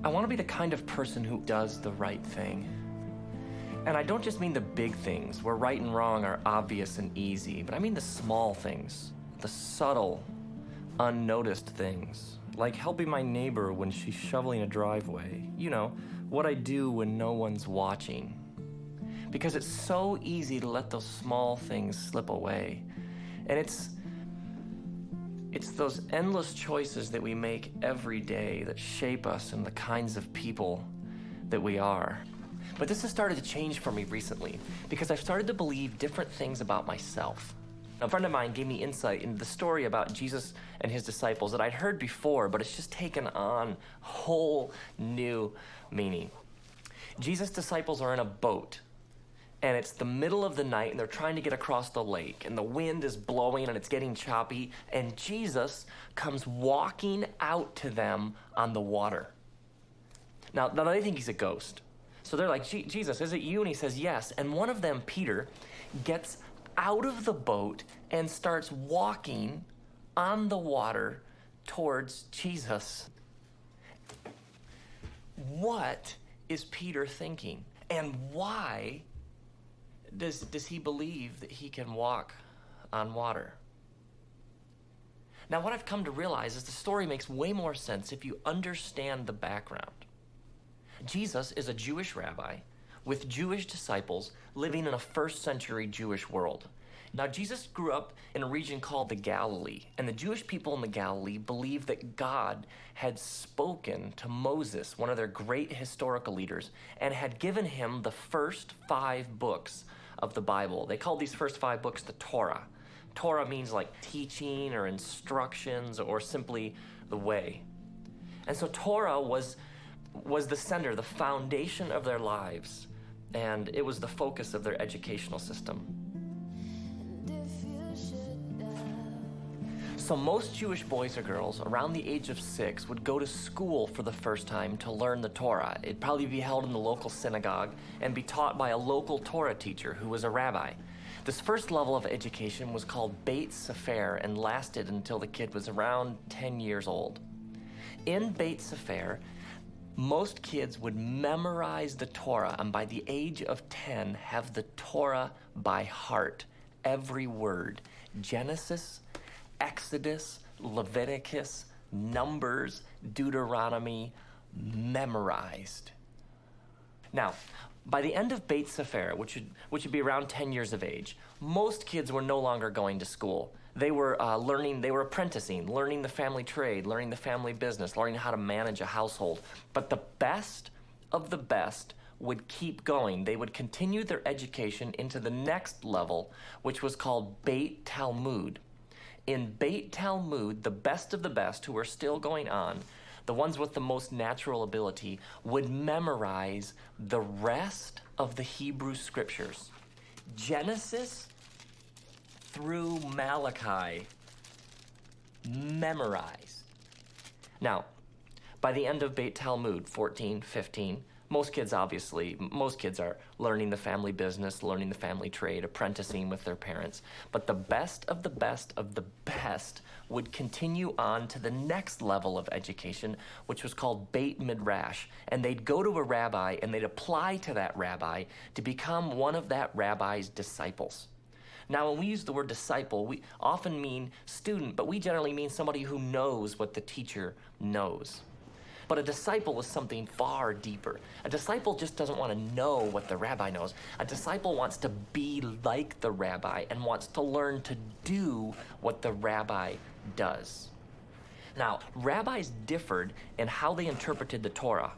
I want to be the kind of person who does the right thing. And I don't just mean the big things where right and wrong are obvious and easy, but I mean the small things, the subtle, unnoticed things, like helping my neighbor when she's shoveling a driveway. You know, what I do when no one's watching. Because it's so easy to let those small things slip away. And it's those endless choices that we make every day that shape us and the kinds of people that we are. But this has started to change for me recently because I've started to believe different things about myself. A friend of mine gave me insight into the story about Jesus and his disciples that I'd heard before, but it's just taken on whole new meaning. Jesus' disciples are in a boat, and it's the middle of the night, and they're trying to get across the lake, and the wind is blowing, and it's getting choppy, and Jesus comes walking out to them on the water. Now they think he's a ghost. So they're like, Jesus, is it you? And he says, yes. And one of them, Peter, gets out of the boat and starts walking on the water towards Jesus. What is Peter thinking? And why does he believe that he can walk on water? Now, what I've come to realize is the story makes way more sense if you understand the background. Jesus is a Jewish rabbi with Jewish disciples living in a first century Jewish world. Now, Jesus grew up in a region called the Galilee, and the Jewish people in the Galilee believed that God had spoken to Moses, one of their great historical leaders, and had given him the first 5 books of the Bible. They called these first 5 books the Torah. Torah means like teaching or instructions or simply the way. And so Torah was the center, the foundation of their lives, and it was the focus of their educational system. So most Jewish boys or girls around the age of 6 would go to school for the first time to learn the Torah. It'd probably be held in the local synagogue and be taught by a local Torah teacher who was a rabbi. This first level of education was called Beit Sefer and lasted until the kid was around 10 years old. In Beit Sefer, most kids would memorize the Torah and by the age of 10 have the Torah by heart, every word. Genesis, Exodus, Leviticus, Numbers, Deuteronomy, memorized. Now, by the end of Beit Sefer, which would be around 10 years of age, most kids were no longer going to school. They were apprenticing, learning the family trade, learning the family business, learning how to manage a household. But the best of the best would keep going. They would continue their education into the next level, which was called Beit Talmud. In Beit Talmud, the best of the best who were still going on, the ones with the most natural ability, would memorize the rest of the Hebrew scriptures. Genesis through Malachi, memorized. Now, by the end of Beit Talmud, 14, 15, most kids are learning the family business, learning the family trade, apprenticing with their parents. But the best of the best of the best would continue on to the next level of education, which was called Beit Midrash. And they'd go to a rabbi and they'd apply to that rabbi to become one of that rabbi's disciples. Now, when we use the word disciple, we often mean student, but we generally mean somebody who knows what the teacher knows. But a disciple is something far deeper. A disciple just doesn't want to know what the rabbi knows. A disciple wants to be like the rabbi and wants to learn to do what the rabbi does. Now, rabbis differed in how they interpreted the Torah.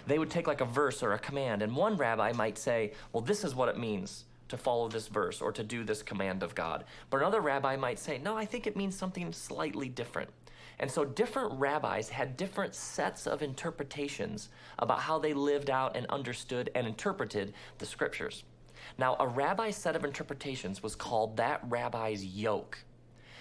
They would take like a verse or a command, and one rabbi might say, well, this is what it means to follow this verse or to do this command of God. But another rabbi might say, no, I think it means something slightly different. And so different rabbis had different sets of interpretations about how they lived out and understood and interpreted the scriptures. Now, a rabbi's set of interpretations was called that rabbi's yoke.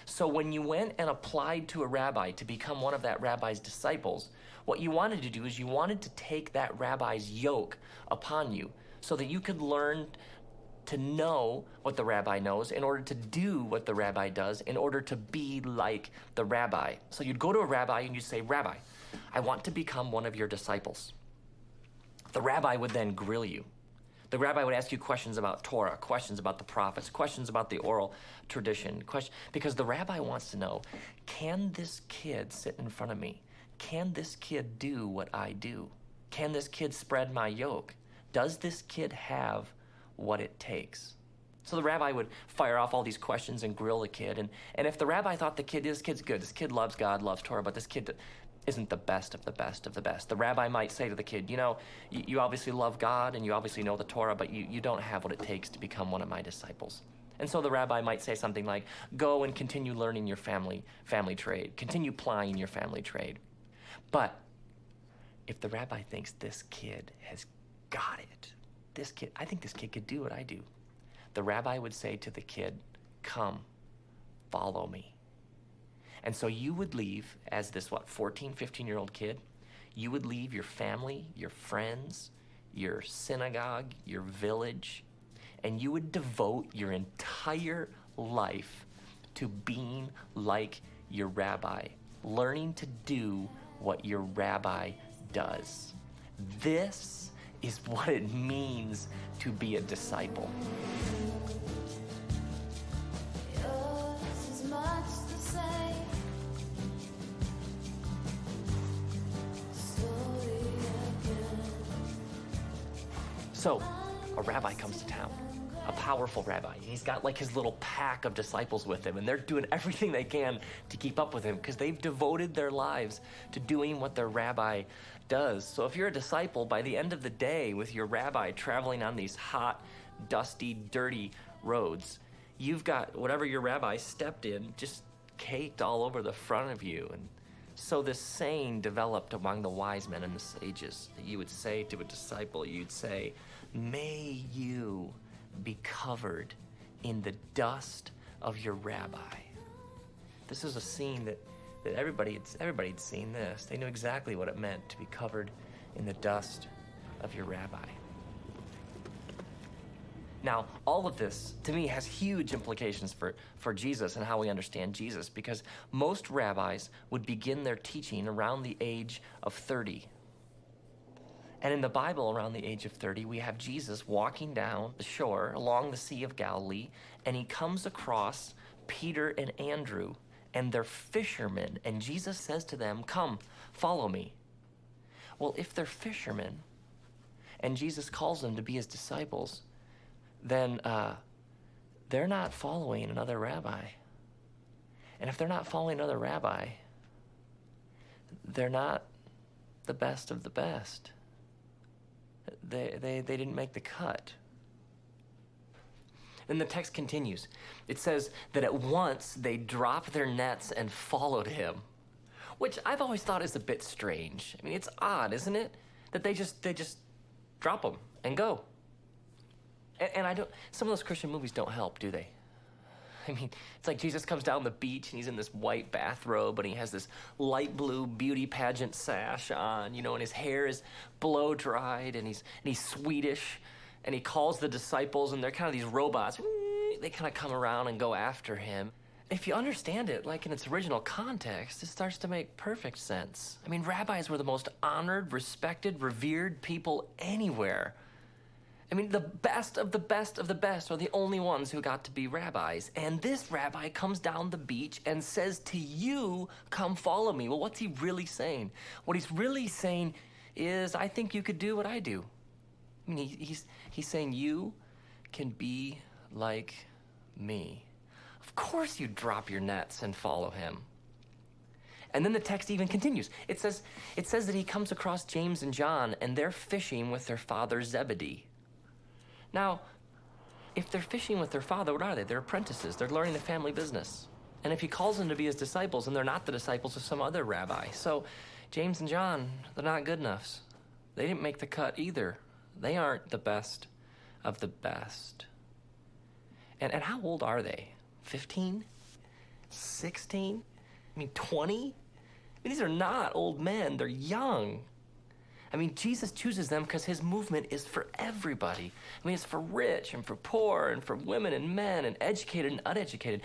So when you went and applied to a rabbi to become one of that rabbi's disciples, what you wanted to do is you wanted to take that rabbi's yoke upon you so that you could learn to know what the rabbi knows in order to do what the rabbi does, in order to be like the rabbi. So you'd go to a rabbi and you'd say, Rabbi, I want to become one of your disciples. The rabbi would then grill you. The rabbi would ask you questions about Torah, questions about the prophets, questions about the oral tradition, because the rabbi wants to know, can this kid sit in front of me? Can this kid do what I do? Can this kid spread my yoke? Does this kid have what it takes? So the rabbi would fire off all these questions and grill the kid. And if the rabbi thought this kid's good, this kid loves God, loves Torah, but this kid isn't the best of the best of the best, the rabbi might say to the kid, you know, you obviously love God and you obviously know the Torah, but you don't have what it takes to become one of my disciples. And so the rabbi might say something like, go and continue learning your family trade, continue plying your family trade. But if the rabbi thinks this kid has got it, I think this kid could do what I do, the rabbi would say to the kid, come, follow me. And so you would leave as this, 14, 15-year-old kid, you would leave your family, your friends, your synagogue, your village, and you would devote your entire life to being like your rabbi, learning to do what your rabbi does. This is what it means to be a disciple. So, a rabbi comes to town, a powerful rabbi. He's got like his little pack of disciples with him, and they're doing everything they can to keep up with him because they've devoted their lives to doing what their rabbi does. So if you're a disciple, by the end of the day with your rabbi traveling on these hot, dusty, dirty roads, you've got whatever your rabbi stepped in just caked all over the front of you. And so this saying developed among the wise men and the sages that you would say to a disciple, you'd say, may you be covered in the dust of your rabbi. This is a scene that everybody had seen this. They knew exactly what it meant to be covered in the dust of your rabbi. Now, all of this, to me, has huge implications for Jesus and how we understand Jesus, because most rabbis would begin their teaching around the age of 30. And in the Bible, around the age of 30, we have Jesus walking down the shore along the Sea of Galilee, and he comes across Peter and Andrew, and they're fishermen, and Jesus says to them, come, follow me. Well, if they're fishermen, and Jesus calls them to be his disciples, then they're not following another rabbi. And if they're not following another rabbi, they're not the best of the best. They didn't make the cut. Then the text continues. It says that at once they dropped their nets and followed him, which I've always thought is a bit strange. I mean, it's odd, isn't it? That they just drop them and go. And some of those Christian movies don't help, do they? I mean, it's like Jesus comes down the beach and he's in this white bathrobe and he has this light blue beauty pageant sash on, you know, and his hair is blow dried and he's Swedish, and he calls the disciples and they're kind of these robots. They kind of come around and go after him. If you understand it, like in its original context, it starts to make perfect sense. I mean, rabbis were the most honored, respected, revered people anywhere. I mean, the best of the best of the best are the only ones who got to be rabbis. And this rabbi comes down the beach and says to you, come follow me. Well, what's he really saying? What he's really saying is, I think you could do what I do. I mean, he's saying you can be like me. Of course you drop your nets and follow him. And then the text even continues. It says that he comes across James and John, and they're fishing with their father Zebedee. Now, if they're fishing with their father, what are they? They're apprentices. They're learning the family business. And if he calls them to be his disciples, and they're not the disciples of some other rabbi. So James and John, they're not good enoughs. They didn't make the cut either. They aren't the best of the best. And how old are they? 15? 16? 20? These are not old men. They're young. Jesus chooses them because his movement is for everybody. It's for rich and for poor and for women and men and educated and uneducated.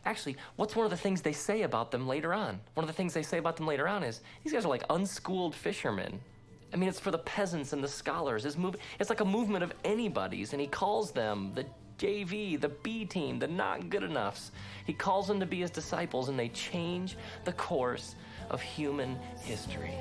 Actually, what's one of the things they say about them later on? One of the things they say about them later on is, these guys are like unschooled fishermen. It's for the peasants and the scholars. It's like a movement of anybody's, and he calls them the JV, the B team, the not good enoughs. He calls them to be his disciples, and they change the course of human history.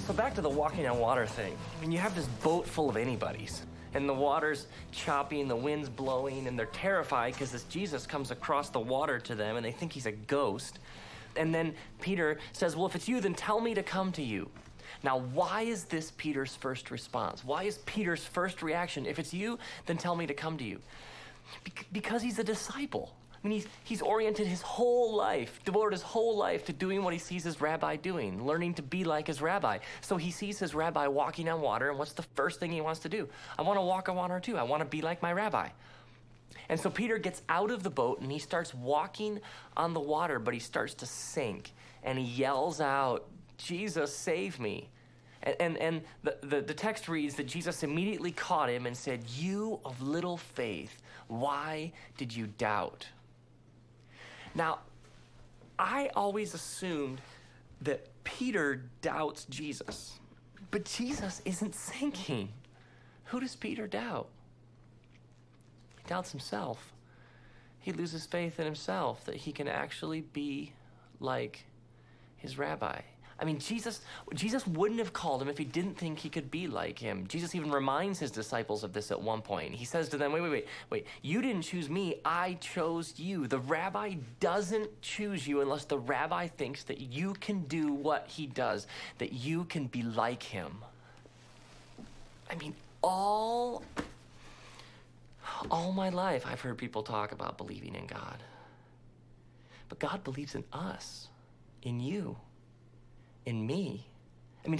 So back to the walking on water thing. You have this boat full of anybody's, and the water's choppy and the wind's blowing, and they're terrified because this Jesus comes across the water to them, and they think he's a ghost. And then Peter says, well, if it's you, then tell me to come to you. Now, why is this Peter's first response? Why is Peter's first reaction, if it's you, then tell me to come to you? Because he's a disciple. He's oriented his whole life, devoted his whole life to doing what he sees his rabbi doing, learning to be like his rabbi. So he sees his rabbi walking on water, and what's the first thing he wants to do? I want to walk on water too. I want to be like my rabbi. And so Peter gets out of the boat, and he starts walking on the water, but he starts to sink, and he yells out, Jesus, save me. And the text reads that Jesus immediately caught him and said, you of little faith, why did you doubt? Now, I always assumed that Peter doubts Jesus, but Jesus isn't sinking. Who does Peter doubt? He doubts himself. He loses faith in himself that he can actually be like his rabbi. Jesus wouldn't have called him if he didn't think he could be like him. Jesus even reminds his disciples of this at one point. He says to them, wait, you didn't choose me, I chose you. The rabbi doesn't choose you unless the rabbi thinks that you can do what he does, that you can be like him. All my life I've heard people talk about believing in God. But God believes in us, in you, in me.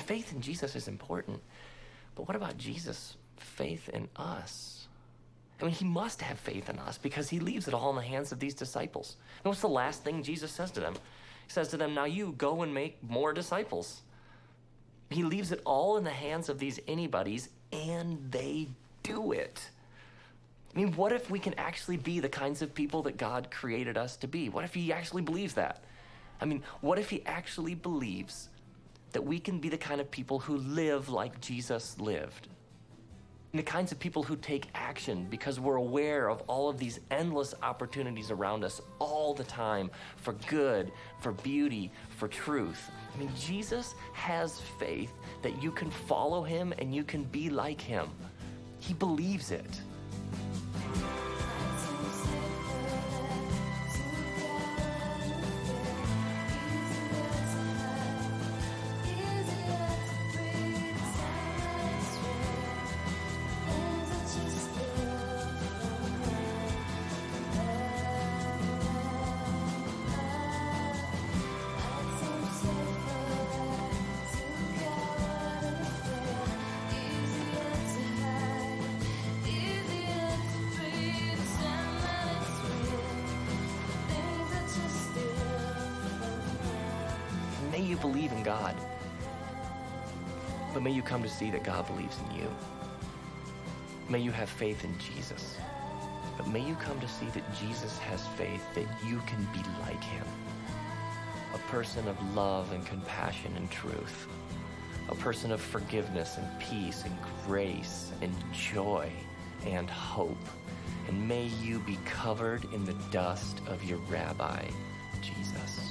Faith in Jesus is important, but what about Jesus' faith in us? He must have faith in us because he leaves it all in the hands of these disciples. And what's the last thing Jesus says to them? He says to them, now you go and make more disciples. He leaves it all in the hands of these anybody's, and they do it. What if we can actually be the kinds of people that God created us to be? What if he actually believes that? What if he actually believes that we can be the kind of people who live like Jesus lived? And the kinds of people who take action because we're aware of all of these endless opportunities around us all the time for good, for beauty, for truth. Jesus has faith that you can follow him and you can be like him. He believes it. May you believe in God, but may you come to see that God believes in you. May you have faith in Jesus, but may you come to see that Jesus has faith that you can be like him. A person of love and compassion and truth. A person of forgiveness and peace and grace and joy and hope. And may you be covered in the dust of your rabbi, Jesus.